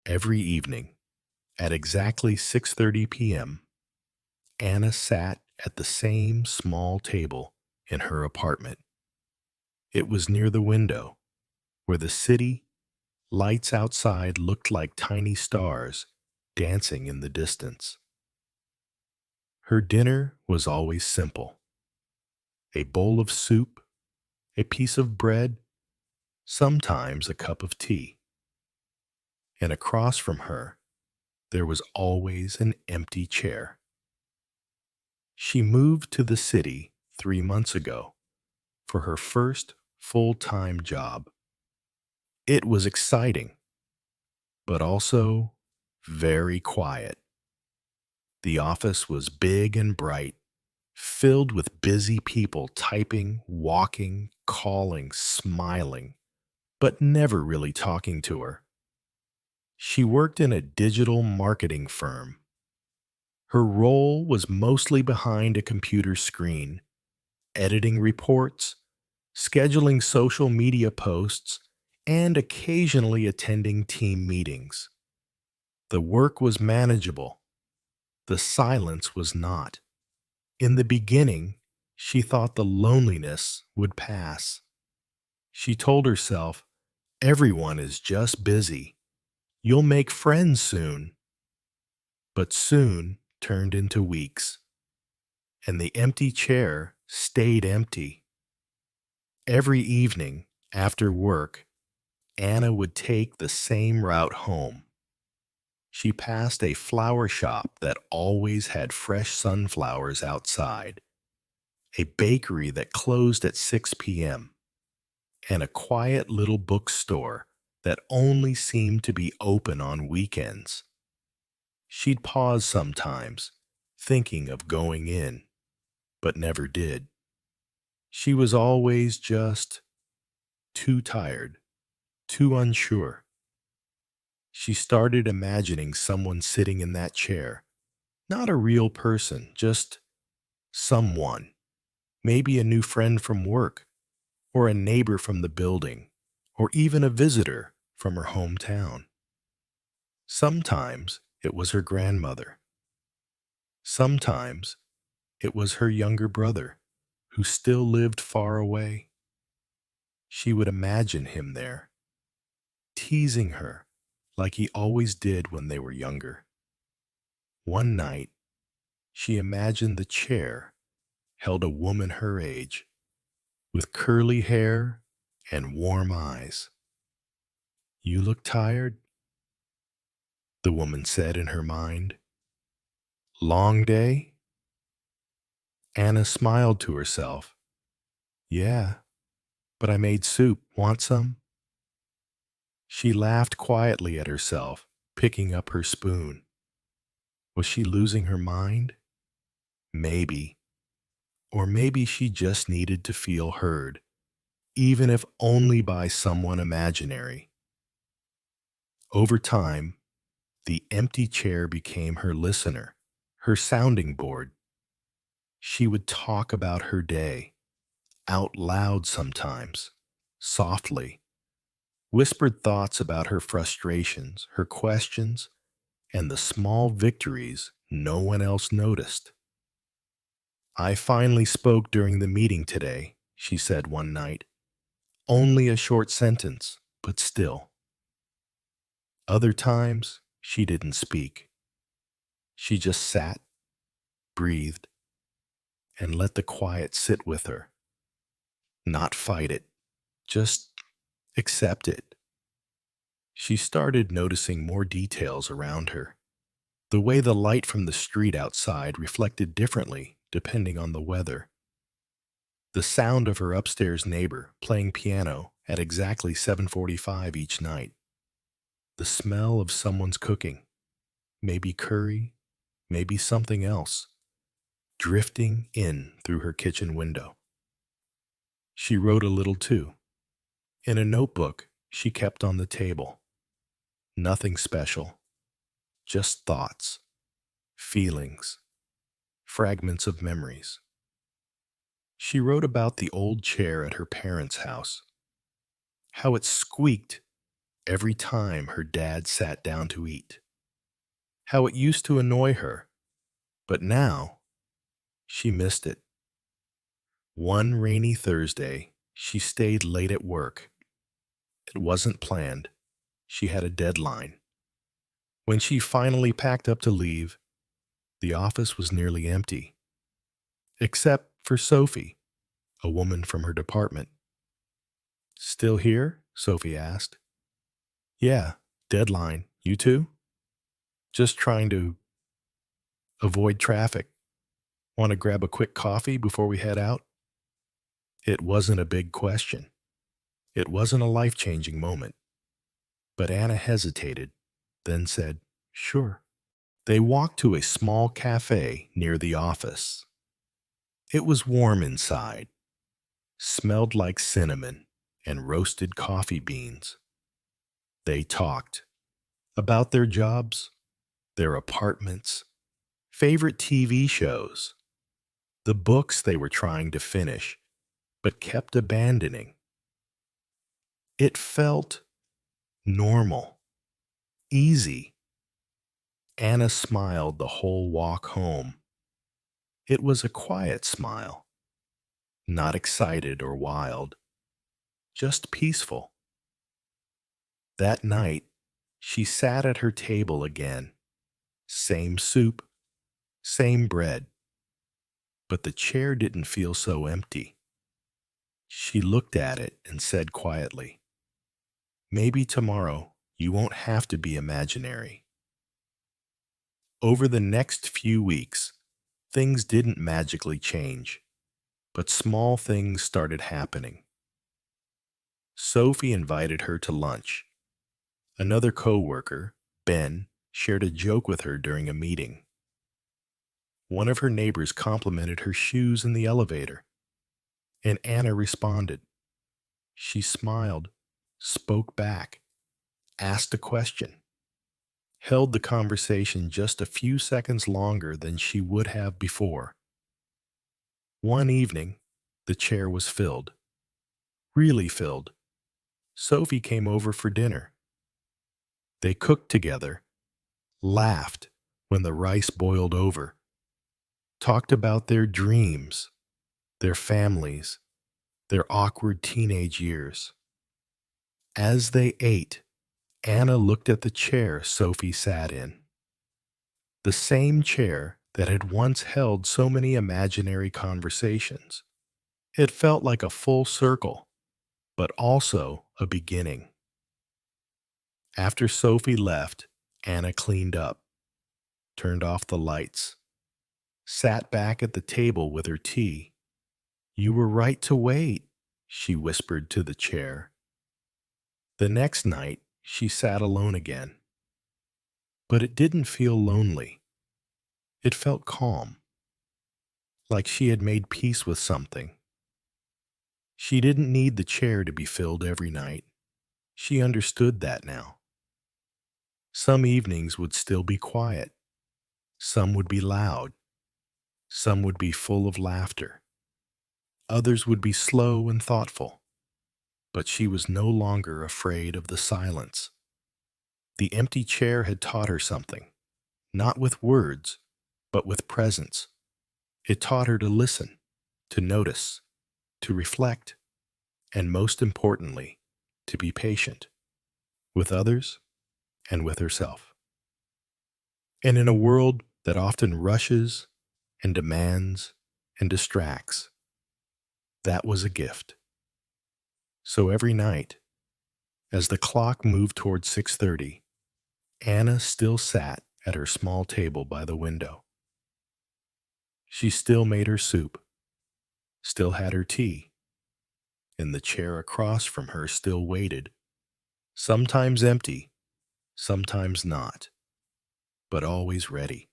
Every evening, at exactly 6:30 p.m., Anna sat at the same small table in her apartment. It was near the window, where the city lights outside looked like tiny stars dancing in the distance. Her dinner was always simple: a bowl of soup, a piece of bread, sometimes a cup of tea. And across from her, there was always an empty chair. She moved to the city 3 months ago for her first full-time job. It was exciting, but also very quiet. The office was big and bright, filled with busy people typing, walking, calling, smiling, but never really talking to her. She worked in a digital marketing firm. Her role was mostly behind a computer screen, editing reports, scheduling social media posts, and occasionally attending team meetings. The work was manageable. The silence was not. In the beginning, she thought the loneliness would pass. She told herself, "Everyone is just busy. You'll make friends soon." But soon turned into weeks, and the empty chair stayed empty. Every evening, after work, Anna would take the same route home. She passed a flower shop that always had fresh sunflowers outside, a bakery that closed at 6 p.m., and a quiet little bookstore that only seemed to be open on weekends. She'd pause sometimes, thinking of going in, but never did. She was always just too tired, too unsure. She started imagining someone sitting in that chair. Not a real person, just someone. Maybe a new friend from work, or a neighbor from the building, or even a visitor from her hometown. Sometimes it was her grandmother. Sometimes it was her younger brother, who still lived far away. She would imagine him there, teasing her like he always did when they were younger. One night, she imagined the chair held a woman her age, with curly hair and warm eyes. "You look tired," the woman said in her mind. "Long day?" Anna smiled to herself. "Yeah, but I made soup. Want some?" She laughed quietly at herself, picking up her spoon. Was she losing her mind? Maybe. Or maybe she just needed to feel heard, even if only by someone imaginary. Over time, the empty chair became her listener, her sounding board. She would talk about her day, out loud sometimes, softly, whispered thoughts about her frustrations, her questions, and the small victories no one else noticed. "I finally spoke during the meeting today," she said one night. "Only a short sentence, but still." Other times, she didn't speak. She just sat, breathed, and let the quiet sit with her. Not fight it, just accept it. She started noticing more details around her. The way the light from the street outside reflected differently depending on the weather. The sound of her upstairs neighbor playing piano at exactly 7:45 each night. The smell of someone's cooking, maybe curry, maybe something else, drifting in through her kitchen window. She wrote a little too, in a notebook she kept on the table. Nothing special, just thoughts, feelings, fragments of memories. She wrote about the old chair at her parents' house, how it squeaked every time her dad sat down to eat. How it used to annoy her, but now she missed it. One rainy Thursday, she stayed late at work. It wasn't planned. She had a deadline. When she finally packed up to leave, the office was nearly empty, except for Sophie, a woman from her department. "Still here?" Sophie asked. "Yeah, deadline. You too?" "Just trying to avoid traffic. Want to grab a quick coffee before we head out?" It wasn't a big question. It wasn't a life-changing moment. But Anna hesitated, then said, "Sure." They walked to a small cafe near the office. It was warm inside, smelled like cinnamon and roasted coffee beans. They talked about their jobs, their apartments, favorite TV shows, the books they were trying to finish but kept abandoning. It felt normal, easy. Anna smiled the whole walk home. It was a quiet smile, not excited or wild, just peaceful. That night, she sat at her table again. Same soup, same bread. But the chair didn't feel so empty. She looked at it and said quietly, "Maybe tomorrow you won't have to be imaginary." Over the next few weeks, things didn't magically change, but small things started happening. Sophie invited her to lunch. Another co-worker, Ben, shared a joke with her during a meeting. One of her neighbors complimented her shoes in the elevator, and Anna responded. She smiled, spoke back, asked a question, held the conversation just a few seconds longer than she would have before. One evening, the chair was filled. Really filled. Sophie came over for dinner. They cooked together, laughed when the rice boiled over, talked about their dreams, their families, their awkward teenage years. As they ate, Anna looked at the chair Sophie sat in. The same chair that had once held so many imaginary conversations. It felt like a full circle, but also a beginning. After Sophie left, Anna cleaned up, turned off the lights, sat back at the table with her tea. "You were right to wait," she whispered to the chair. The next night, she sat alone again. But it didn't feel lonely. It felt calm, like she had made peace with something. She didn't need the chair to be filled every night. She understood that now. Some evenings would still be quiet. Some would be loud. Some would be full of laughter. Others would be slow and thoughtful. But she was no longer afraid of the silence. The empty chair had taught her something, not with words, but with presence. It taught her to listen, to notice, to reflect, and most importantly, to be patient with others and with herself. And in a world that often rushes and demands and distracts, that was a gift. So every night, as the clock moved toward 6:30, Anna still sat at her small table by the window. She still made her soup, still had her tea, and the chair across from her still waited, sometimes empty, sometimes not, but always ready.